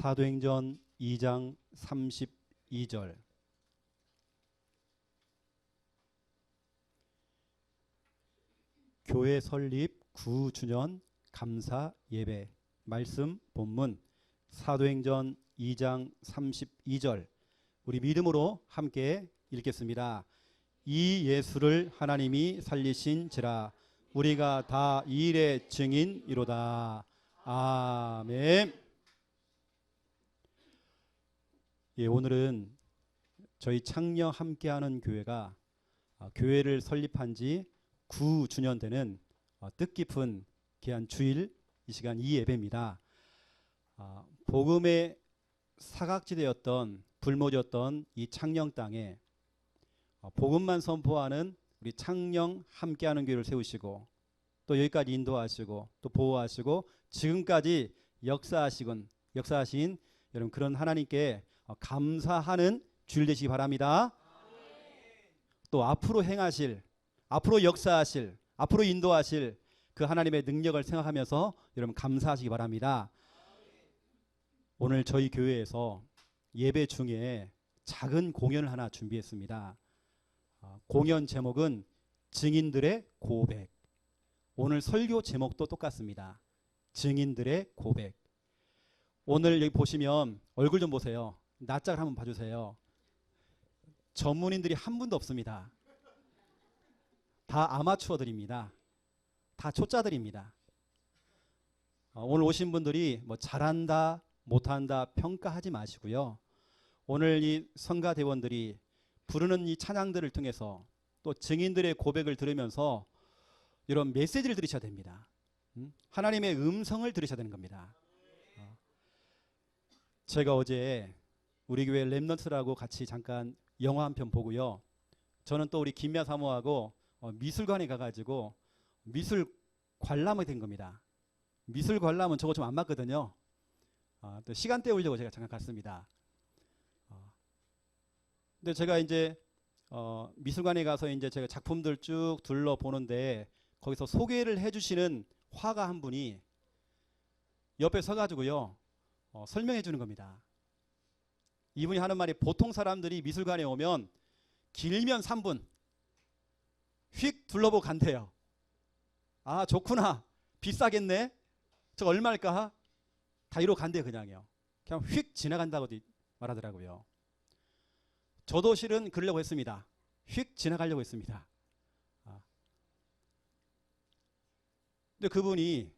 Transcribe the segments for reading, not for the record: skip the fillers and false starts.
사도행전 2장 32절. 교회 설립 9주년 감사 예배. 말씀 본문 사도행전 2장 32절. 우리 믿음으로 함께 읽겠습니다. 이 예수를 하나님이 살리신지라 우리가 다 이 일의 증인이로다. 아멘. 예, 오늘은 저희 창녀 함께하는 교회가 교회를 설립한 지 9주년 되는 뜻깊은 귀한 주일 이 시간 이 예배입니다. 복음의 사각지대였던 불모지였던 이 창녕 땅에 복음만 선포하는 우리 창녕 함께하는 교회를 세우시고 또 여기까지 인도하시고 또 보호하시고 지금까지 역사하신 여러분 그런 하나님께 감사하는 주일 되시기 바랍니다. 또 앞으로 행하실, 앞으로 역사하실, 앞으로 인도하실 그 하나님의 능력을 생각하면서 여러분 감사하시기 바랍니다. 오늘 저희 교회에서 예배 중에 작은 공연을 하나 준비했습니다. 공연 제목은 증인들의 고백. 오늘 설교 제목도 똑같습니다. 증인들의 고백. 오늘 여기 보시면 얼굴 좀 보세요. 낯짝을 한번 봐주세요. 전문인들이 한 분도 없습니다. 다 아마추어들입니다. 다 초짜들입니다. 오늘 오신 분들이 뭐 잘한다 못한다 평가하지 마시고요. 오늘 이 성가대원들이 부르는 이 찬양들을 통해서 또 증인들의 고백을 들으면서 이런 메시지를 들으셔야 됩니다. 하나님의 음성을 들으셔야 되는 겁니다. 제가 어제 우리 교회 렘넌트라고 같이 잠깐 영화 한 편 보고요. 저는 또 우리 김미아 사모하고 미술관에 가가지고 미술 관람이 된 겁니다. 미술 관람은 저거 좀 안 맞거든요. 또 시간 때우려고 제가 잠깐 갔습니다. 근데 제가 이제 미술관에 가서 이제 제가 작품들 쭉 둘러보는데 거기서 소개를 해주시는 화가 한 분이 옆에 서가지고요 설명해 주는 겁니다. 이분이 하는 말이 보통 사람들이 미술관에 오면 길면 3분 휙 둘러보고 간대요. 아 좋구나, 비싸겠네, 저거 얼마일까, 다 이러고 간대요. 그냥요. 그냥 휙 지나간다고 말하더라고요. 저도 실은 그러려고 했습니다. 휙 지나가려고 했습니다. 근데 그분이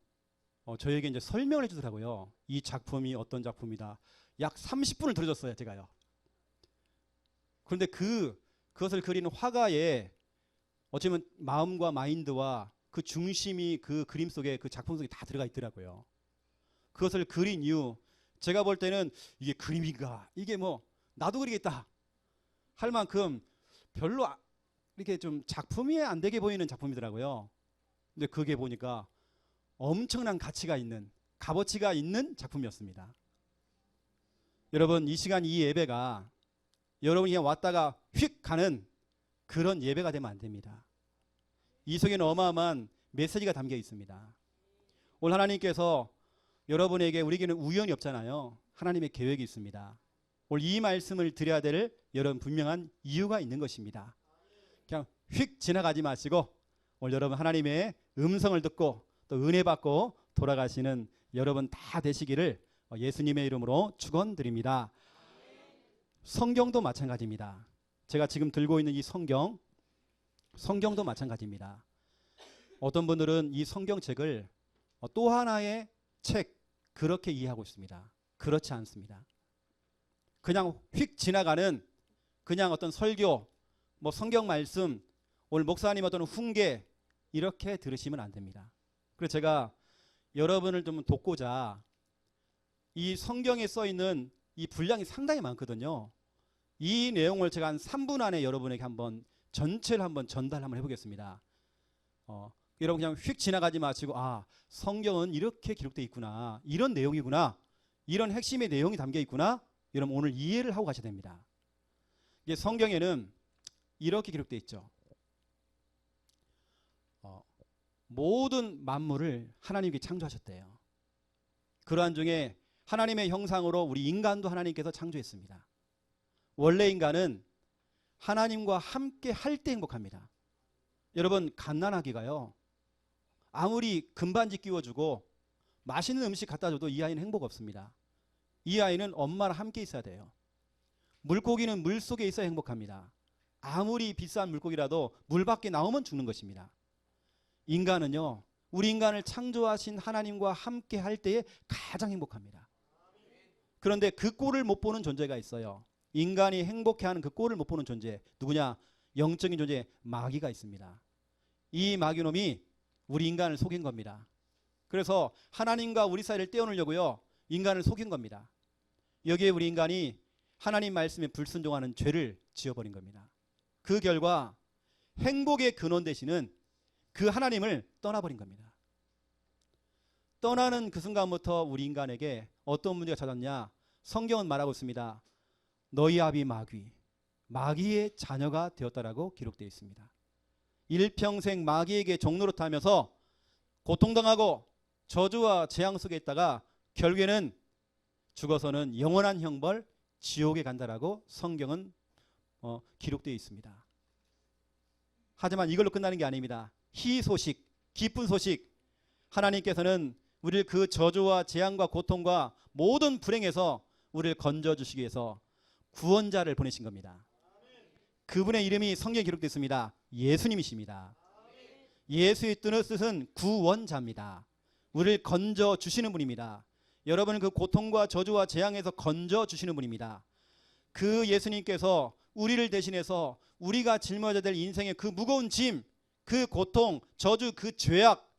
저에게 이제 설명을 해주더라고요. 이 작품이 어떤 작품이다. 약 30분을 들어줬어요, 제가요. 그런데 그것을 그리는 화가의 어쩌면 마음과 마인드와 그 중심이 그 그림 속에, 그 작품 속에 다 들어가 있더라고요. 그것을 그린 이유, 제가 볼 때는 이게 그림인가, 이게 뭐 나도 그리겠다 할 만큼 별로 이렇게 좀 작품이 안 되게 보이는 작품이더라고요. 근데 그게 보니까 엄청난 가치가 있는, 값어치가 있는 작품이었습니다. 여러분 이 시간 이 예배가 여러분이 그냥 왔다가 휙 가는 그런 예배가 되면 안 됩니다. 이 속에는 어마어마한 메시지가 담겨 있습니다. 오늘 하나님께서 여러분에게, 우리에게는 우연이 없잖아요. 하나님의 계획이 있습니다. 오늘 이 말씀을 드려야 될 여러분 분명한 이유가 있는 것입니다. 그냥 휙 지나가지 마시고 오늘 여러분 하나님의 음성을 듣고 또 은혜 받고 돌아가시는 여러분 다 되시기를 예수님의 이름으로 축원드립니다. 성경도 마찬가지입니다. 제가 지금 들고 있는 이 성경도 마찬가지입니다. 어떤 분들은 이 성경책을 또 하나의 책 그렇게 이해하고 있습니다. 그렇지 않습니다. 그냥 휙 지나가는 그냥 어떤 설교, 뭐 성경 말씀, 오늘 목사님 어떤 훈계 이렇게 들으시면 안 됩니다. 그래서 제가 여러분을 좀 돕고자 이 성경에 써 있는 이 분량이 상당히 많거든요. 이 내용을 제가 한 3분 안에 여러분에게 전체를 한번 전달 한번 해보겠습니다. 여러분 그냥 휙 지나가지 마시고 성경은 이렇게 기록되어 있구나, 이런 내용이구나, 이런 핵심의 내용이 담겨 있구나, 여러분 오늘 이해를 하고 가셔야 됩니다. 이게 성경에는 이렇게 기록되어 있죠. 모든 만물을 하나님께 창조하셨대요. 그러한 중에 하나님의 형상으로 우리 인간도 하나님께서 창조했습니다. 원래 인간은 하나님과 함께 할 때 행복합니다. 여러분, 갓난아기가요, 아무리 금반지 끼워주고 맛있는 음식 갖다 줘도 이 아이는 행복 없습니다. 이 아이는 엄마랑 함께 있어야 돼요. 물고기는 물 속에 있어야 행복합니다. 아무리 비싼 물고기라도 물 밖에 나오면 죽는 것입니다. 인간은요, 우리 인간을 창조하신 하나님과 함께 할 때에 가장 행복합니다. 그런데 그 꼴을 못 보는 존재가 있어요. 인간이 행복해하는 그 꼴을 못 보는 존재, 누구냐? 영적인 존재, 마귀가 있습니다. 이 마귀놈이 우리 인간을 속인 겁니다. 그래서 하나님과 우리 사이를 떼어놓으려고요, 인간을 속인 겁니다. 여기에 우리 인간이 하나님 말씀에 불순종하는 죄를 지어버린 겁니다. 그 결과 행복의 근원 되시는 그 하나님을 떠나버린 겁니다. 떠나는 그 순간부터 우리 인간에게 어떤 문제가 찾았냐? 성경은 말하고 있습니다. 너희 아비 마귀의 자녀가 되었다라고 기록되어 있습니다. 일평생 마귀에게 종노릇하면서 고통당하고 저주와 재앙 속에 있다가 결국에는 죽어서는 영원한 형벌 지옥에 간다라고 성경은 기록되어 있습니다. 하지만 이걸로 끝나는 게 아닙니다. 희소식, 기쁜 소식, 하나님께서는 우리를 그 저주와 재앙과 고통과 모든 불행에서 우리를 건져주시기 위해서 구원자를 보내신 겁니다. 그분의 이름이 성경에 기록되어 있습니다. 예수님이십니다. 예수의 뜻은 구원자입니다. 우리를 건져주시는 분입니다. 여러분은 그 고통과 저주와 재앙에서 건져주시는 분입니다. 그 예수님께서 우리를 대신해서 우리가 짊어져야 될 인생의 그 무거운 짐, 그 고통, 저주, 그 죄악,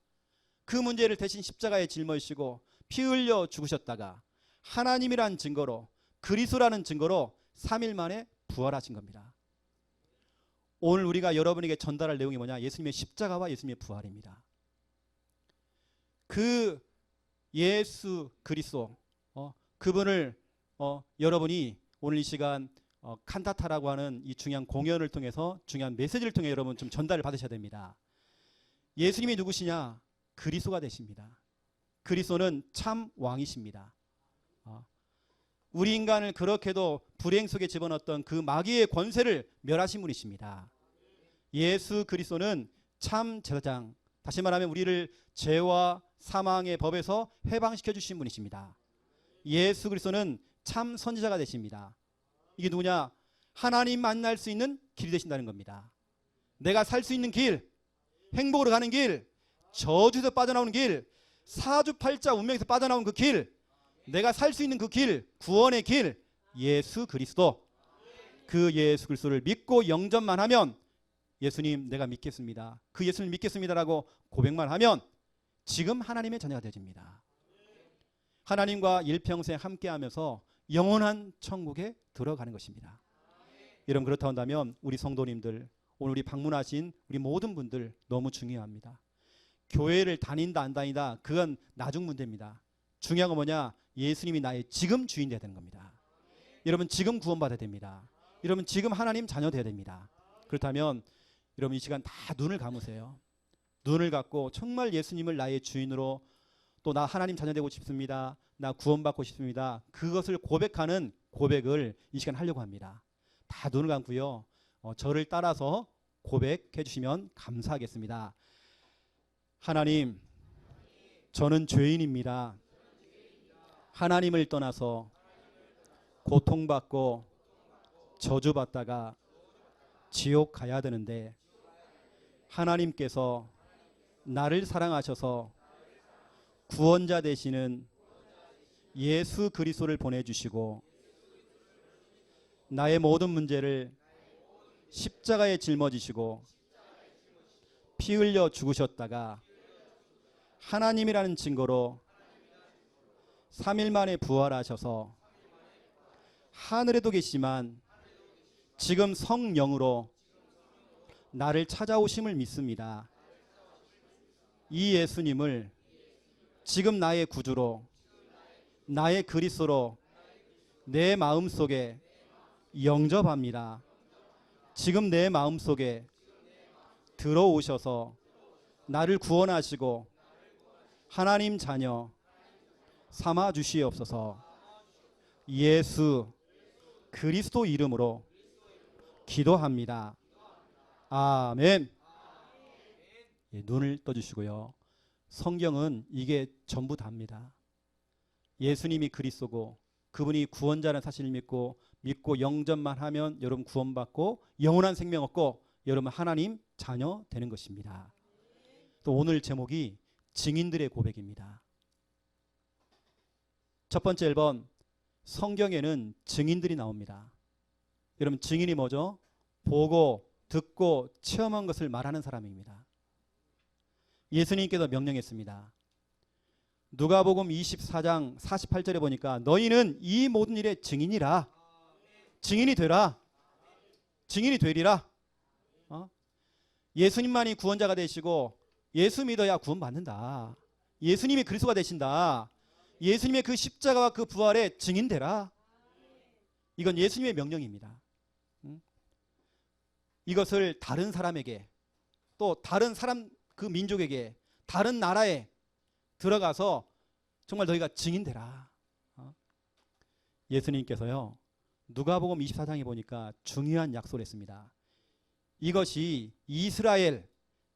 그 문제를 대신 십자가에 짊어지시고 피 흘려 죽으셨다가 하나님이란 증거로, 그리스도라는 증거로 3일 만에 부활하신 겁니다. 오늘 우리가 여러분에게 전달할 내용이 뭐냐? 예수님의 십자가와 예수님의 부활입니다. 그 예수 그리스도, 그분을 여러분이 오늘 이 시간 칸타타라고 하는 이 중요한 공연을 통해서, 중요한 메시지를 통해 여러분 좀 전달을 받으셔야 됩니다. 예수님이 누구시냐? 그리스도가 되십니다. 그리스도는 참 왕이십니다. 우리 인간을 그렇게도 불행 속에 집어넣었던 그 마귀의 권세를 멸하신 분이십니다. 예수 그리스도는 참 제사장, 다시 말하면 우리를 죄와 사망의 법에서 해방시켜 주신 분이십니다. 예수 그리스도는 참 선지자가 되십니다. 이게 누구냐? 하나님 만날 수 있는 길이 되신다는 겁니다. 내가 살 수 있는 길, 행복으로 가는 길, 저주에서 빠져나오는 길, 사주팔자 운명에서 빠져나오는 그 길, 내가 살 수 있는 그 길, 구원의 길, 예수 그리스도. 그 예수 그리스도를 믿고 영접만 하면, 예수님 내가 믿겠습니다, 그 예수님 믿겠습니다라고 고백만 하면 지금 하나님의 자녀가 되집니다. 하나님과 일평생 함께하면서 영원한 천국에 들어가는 것입니다. 여러분, 그렇다 한다면 우리 성도님들, 오늘 우리 방문하신 우리 모든 분들 너무 중요합니다. 교회를 다닌다 안 다니다 그건 나중 문제입니다. 중요한 건 뭐냐? 예수님이 나의 지금 주인 되어야 되는 겁니다. 여러분, 지금 구원받아야 됩니다. 여러분, 지금 하나님 자녀 되어야 됩니다. 그렇다면 여러분, 이 시간 다 눈을 감으세요. 눈을 감고 정말 예수님을 나의 주인으로, 또 나 하나님 자녀 되고 싶습니다, 나 구원받고 싶습니다, 그것을 고백하는 고백을 이 시간 하려고 합니다. 다 눈을 감고요, 저를 따라서 고백해 주시면 감사하겠습니다. 하나님, 저는 죄인입니다. 하나님을 떠나서 고통받고 저주받다가 지옥 가야 되는데 하나님께서 나를 사랑하셔서 구원자 되시는 예수 그리스도를 보내주시고 나의 모든 문제를 십자가에 짊어지시고 피 흘려 죽으셨다가 하나님이라는 증거로 3일 만에 부활하셔서 하늘에도 계시지만 지금 성령으로 나를 찾아오심을 믿습니다. 이 예수님을 지금 나의 구주로, 나의 그리스도로 내 마음속에 영접합니다. 지금 내 마음속에 들어오셔서 나를 구원하시고 하나님 자녀 삼아 주시옵소서. 예수 그리스도 이름으로 기도합니다. 아멘. 예, 눈을 떠주시고요. 성경은 이게 전부 답니다. 예수님이 그리스도고 그분이 구원자라는 사실을 믿고 영접만 하면 여러분 구원받고 영원한 생명 얻고 여러분 하나님 자녀 되는 것입니다. 또 오늘 제목이 증인들의 고백입니다. 첫 번째 1번, 성경에는 증인들이 나옵니다. 여러분 증인이 뭐죠? 보고 듣고 체험한 것을 말하는 사람입니다. 예수님께서 명령했습니다. 누가복음 24장 48절에 보니까 너희는 이 모든 일의 증인이라. 증인이 되라. 증인이 되리라. 예수님만이 구원자가 되시고 예수 믿어야 구원받는다. 예수님이 그리스도가 되신다. 예수님의 그 십자가와 그 부활의 증인되라. 이건 예수님의 명령입니다. 이것을 다른 사람에게 또 다른 사람 그 민족에게 다른 나라에 들어가서 정말 너희가 증인되라. 예수님께서요 누가복음 24장에 보니까 중요한 약속을 했습니다. 이것이 이스라엘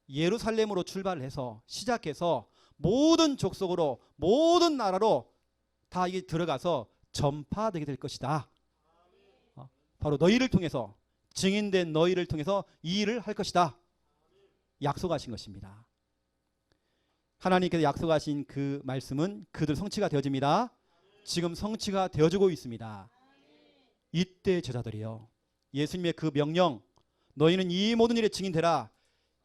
예루살렘으로 출발을 해서 시작해서 모든 족속으로 모든 나라로 다 이게 들어가서 전파되게 될 것이다. 바로 너희를 통해서 증인된 너희를 통해서 이 일을 할 것이다. 약속하신 것입니다. 하나님께서 약속하신 그 말씀은 그들 성취가 되어집니다. 지금 성취가 되어지고 있습니다. 이때 제자들이요 예수님의 그 명령 너희는 이 모든 일에 증인되라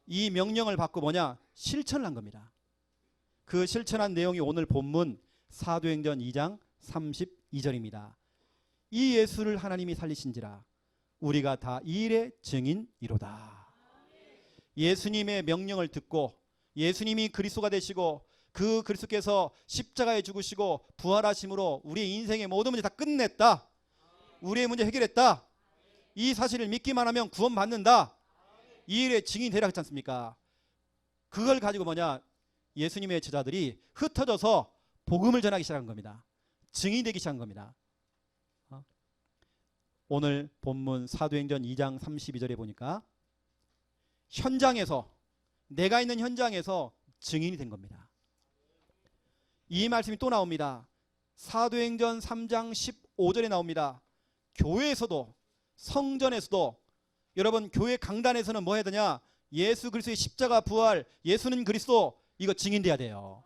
이 명령을 받고 뭐냐 실천을 한 겁니다. 그 실천한 내용이 오늘 본문 사도행전 2장 32절입니다. 이 예수를 하나님이 살리신지라 우리가 다 이 일의 증인이로다. 예수님의 명령을 듣고 예수님이 그리스도가 되시고 그 그리스도께서 십자가에 죽으시고 부활하심으로 우리의 인생의 모든 문제 다 끝냈다. 우리의 문제 해결했다. 이 사실을 믿기만 하면 구원받는다. 이 일의 증인이 되라 했지 않습니까? 그걸 가지고 뭐냐 예수님의 제자들이 흩어져서 복음을 전하기 시작한 겁니다. 증인이 되기 시작한 겁니다. 오늘 본문 사도행전 2장 32절에 보니까 현장에서 내가 있는 현장에서 증인이 된 겁니다. 이 말씀이 또 나옵니다. 사도행전 3장 15절에 나옵니다. 교회에서도 성전에서도 여러분 교회 강단에서는 뭐 해야 되냐 예수 그리스도의 십자가 부활 예수는 그리스도 이거 증인돼야 돼요.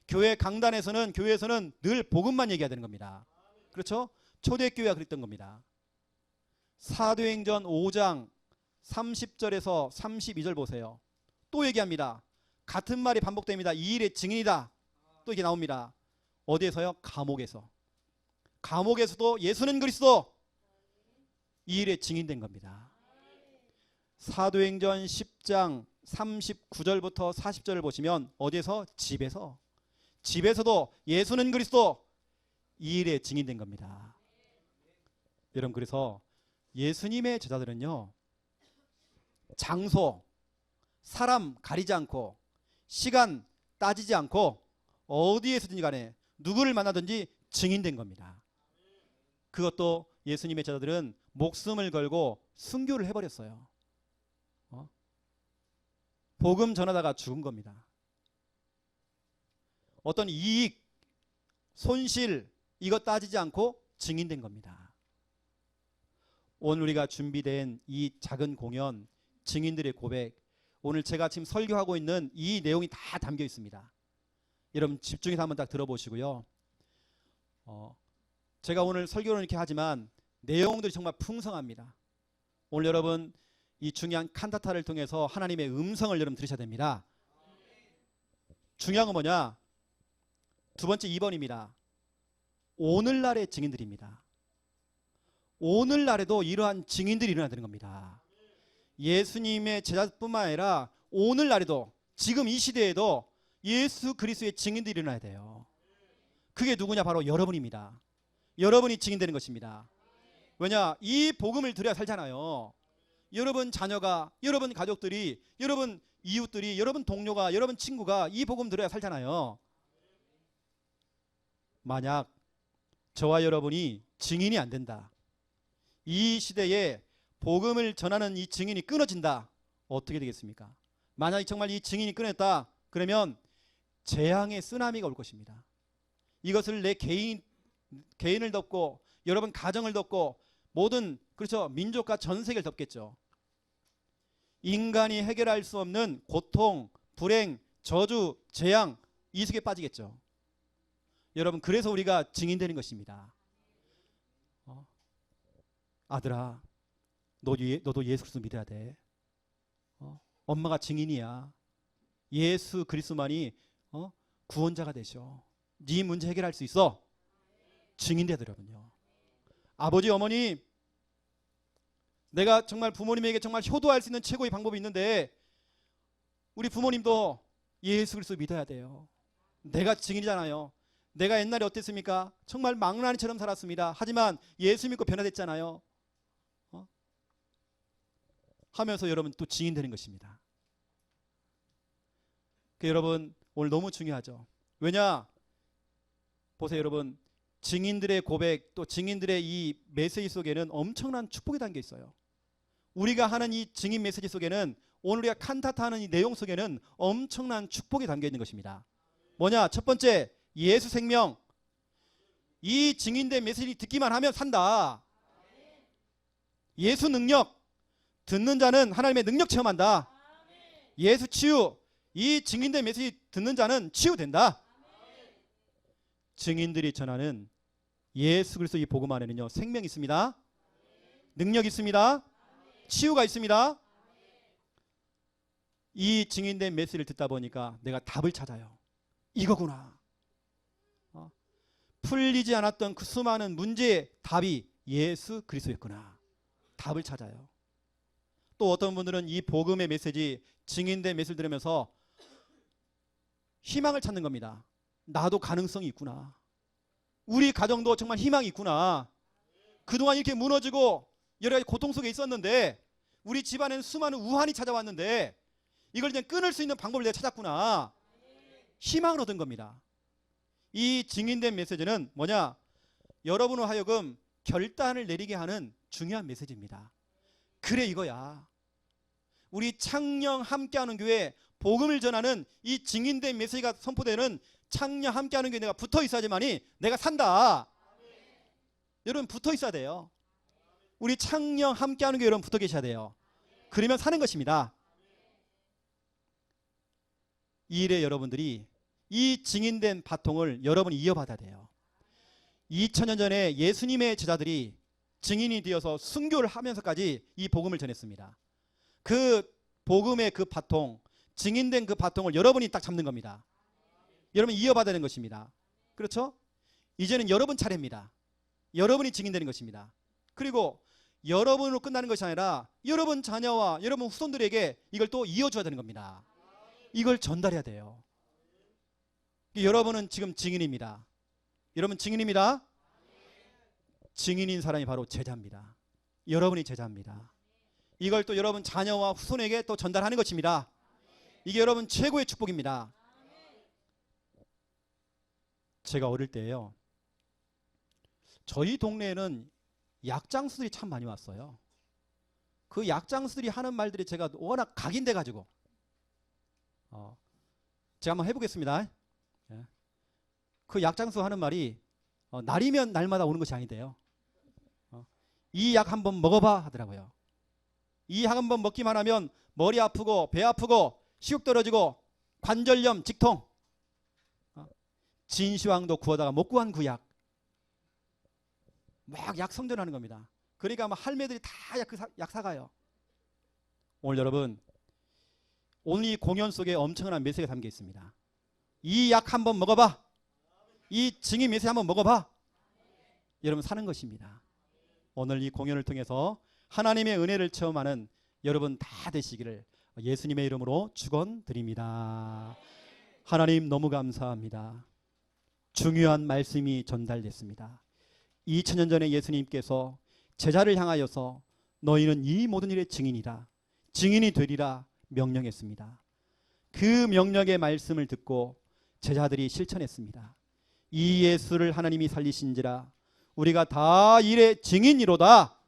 교회 강단에서는 교회에서는 늘 복음만 얘기해야 되는 겁니다. 그렇죠? 초대교회가 그랬던 겁니다. 사도행전 5장 30절에서 32절 보세요. 또 얘기합니다. 같은 말이 반복됩니다. 이 일의 증인이다. 또 이게 나옵니다. 어디에서요? 감옥에서. 감옥에서도 예수는 그리스도 이 일의 증인된 겁니다. 사도행전 10장 39절부터 40절을 보시면 어디에서? 집에서도 예수는 그리스도 이 일에 증인된 겁니다. 여러분 그래서 예수님의 제자들은요 장소, 사람 가리지 않고 시간 따지지 않고 어디에서든지 간에 누구를 만나든지 증인된 겁니다. 그것도 예수님의 제자들은 목숨을 걸고 순교를 해버렸어요. 복음 전하다가 죽은 겁니다. 어떤 이익, 손실 이거 따지지 않고 증인된 겁니다. 오늘 우리가 준비된 이 작은 공연 증인들의 고백 오늘 제가 지금 설교하고 있는 이 내용이 다 담겨 있습니다. 여러분 집중해서 한번 딱 들어보시고요. 제가 오늘 설교를 이렇게 하지만 내용들이 정말 풍성합니다. 오늘 여러분 이 중요한 칸타타를 통해서 하나님의 음성을 여러분 들으셔야 됩니다. 중요한 건 뭐냐? 두 번째 2번입니다. 오늘날의 증인들입니다. 오늘날에도 이러한 증인들이 일어나야 되는 겁니다. 예수님의 제자뿐만 아니라 오늘날에도 지금 이 시대에도 예수 그리스도의 증인들이 일어나야 돼요. 그게 누구냐? 바로 여러분입니다. 여러분이 증인되는 것입니다. 왜냐? 이 복음을 들어야 살잖아요. 여러분 자녀가, 여러분 가족들이, 여러분 이웃들이, 여러분 동료가, 여러분 친구가 이 복음 들어야 살잖아요. 만약 저와 여러분이 증인이 안 된다. 이 시대에 복음을 전하는 이 증인이 끊어진다. 어떻게 되겠습니까? 만약에 정말 이 증인이 끊었다. 그러면 재앙의 쓰나미가 올 것입니다. 이것을 내 개인을 덮고 여러분 가정을 덮고 모든 그렇죠 민족과 전 세계를 덮겠죠. 인간이 해결할 수 없는 고통, 불행, 저주, 재앙 이 속에 빠지겠죠. 여러분 그래서 우리가 증인되는 것입니다. 아들아 너도 예수 그리스도 믿어야 돼. 엄마가 증인이야. 예수 그리스도만이 구원자가 되셔. 네 문제 해결할 수 있어. 증인되더라고요. 아버지 어머니 내가 정말 부모님에게 정말 효도할 수 있는 최고의 방법이 있는데 우리 부모님도 예수 그리스도 믿어야 돼요. 내가 증인이잖아요. 내가 옛날에 어땠습니까? 정말 망나니처럼 살았습니다. 하지만 예수 믿고 변화됐잖아요. 하면서 여러분 또 증인되는 것입니다. 여러분 오늘 너무 중요하죠. 왜냐? 보세요 여러분. 증인들의 고백 또 증인들의 이 메시지 속에는 엄청난 축복이 담겨 있어요. 우리가 하는 이 증인 메시지 속에는 오늘 우리가 칸타타하는 이 내용 속에는 엄청난 축복이 담겨 있는 것입니다. 뭐냐? 첫 번째 예수 생명. 이 증인된 메시지 듣기만 하면 산다. 예수 능력. 듣는 자는 하나님의 능력 체험한다. 예수 치유. 이 증인된 메시지 듣는 자는 치유된다. 증인들이 전하는 예수 그리스도 이 복음 안에는요 생명이 있습니다. 능력이 있습니다. 치유가 있습니다. 이 증인된 메시지를 듣다 보니까 내가 답을 찾아요. 이거구나. 풀리지 않았던 그 수많은 문제의 답이 예수 그리스도였구나. 답을 찾아요. 또 어떤 분들은 이 복음의 메시지 증인된 메시지를 들으면서 희망을 찾는 겁니다. 나도 가능성이 있구나. 우리 가정도 정말 희망이 있구나. 그동안 이렇게 무너지고 여러 가지 고통 속에 있었는데 우리 집안에는 수많은 우환이 찾아왔는데 이걸 이제 끊을 수 있는 방법을 내가 찾았구나. 희망을 얻은 겁니다. 이 증인된 메시지는 뭐냐? 여러분을 하여금 결단을 내리게 하는 중요한 메시지입니다. 그래 이거야. 우리 창녕 함께하는 교회 복음을 전하는 이 증인된 메시지가 선포되는 창녕 함께하는 교회 내가 붙어 있어야지만이 내가 산다. 여러분 붙어 있어야 돼요. 우리 창녕 함께하는 교회 여러분 붙어 계셔야 돼요. 그러면 사는 것입니다. 이 일에 여러분들이 이 증인된 바통을 여러분이 이어받아야 돼요. 2000년 전에 예수님의 제자들이 증인이 되어서 순교를 하면서까지 이 복음을 전했습니다. 그 복음의 그 바통, 증인된 그 바통을 여러분이 딱 잡는 겁니다. 여러분이 이어받아야 되는 것입니다. 그렇죠? 이제는 여러분 차례입니다. 여러분이 증인되는 것입니다. 그리고 여러분으로 끝나는 것이 아니라 여러분 자녀와 여러분 후손들에게 이걸 또 이어줘야 되는 겁니다. 이걸 전달해야 돼요. 여러분은 지금 증인입니다. 여러분 증인입니다. 증인인 사람이 바로 제자입니다. 여러분이 제자입니다. 이걸 또 여러분 자녀와 후손에게 또 전달하는 것입니다. 이게 여러분 최고의 축복입니다. 제가 어릴 때요, 저희 동네에는 약장수들이 참 많이 왔어요. 그 약장수들이 하는 말들이 제가 워낙 각인돼 가지고 제가 한번 해보겠습니다. 그 약장수 하는 말이 날이면 날마다 오는 것이 아닌데요. 이 약 한번 먹어봐 하더라고요. 이 약 한번 먹기만 하면 머리 아프고 배 아프고 식욕 떨어지고 관절염 직통, 진시황도 구하다가 못 구한 그 약, 막 약 선전하는 겁니다. 그러니까 막 할매들이 다 약 사가요. 오늘 여러분, 오늘 이 공연 속에 엄청난 메시지가 담겨 있습니다. 이 약 한번 먹어봐. 이 증인 메시지 한번 먹어봐. 여러분 사는 것입니다. 오늘 이 공연을 통해서 하나님의 은혜를 체험하는 여러분 다 되시기를 예수님의 이름으로 축원드립니다. 하나님 너무 감사합니다. 중요한 말씀이 전달됐습니다. 2000년 전에 예수님께서 제자를 향하여서 너희는 이 모든 일의 증인이라, 증인이 되리라 명령했습니다. 그 명령의 말씀을 듣고 제자들이 실천했습니다. 이 예수를 하나님이 살리신지라 우리가 다 일의 증인이로다.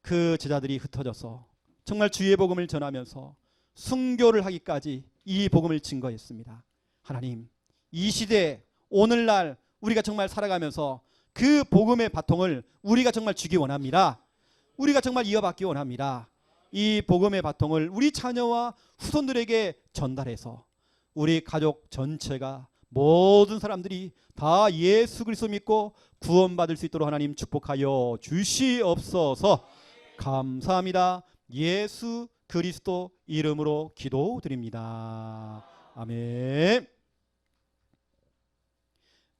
그 제자들이 흩어져서 정말 주의 복음을 전하면서 순교를 하기까지 이 복음을 증거했습니다. 하나님, 이 시대 오늘날 우리가 정말 살아가면서 그 복음의 바통을 우리가 정말 주기 원합니다. 우리가 정말 이어받기 원합니다. 이 복음의 바통을 우리 자녀와 후손들에게 전달해서 우리 가족 전체가 모든 사람들이 다 예수 그리스도 믿고 구원받을 수 있도록 하나님 축복하여 주시옵소서. 감사합니다. 예수 그리스도 이름으로 기도드립니다. 아멘.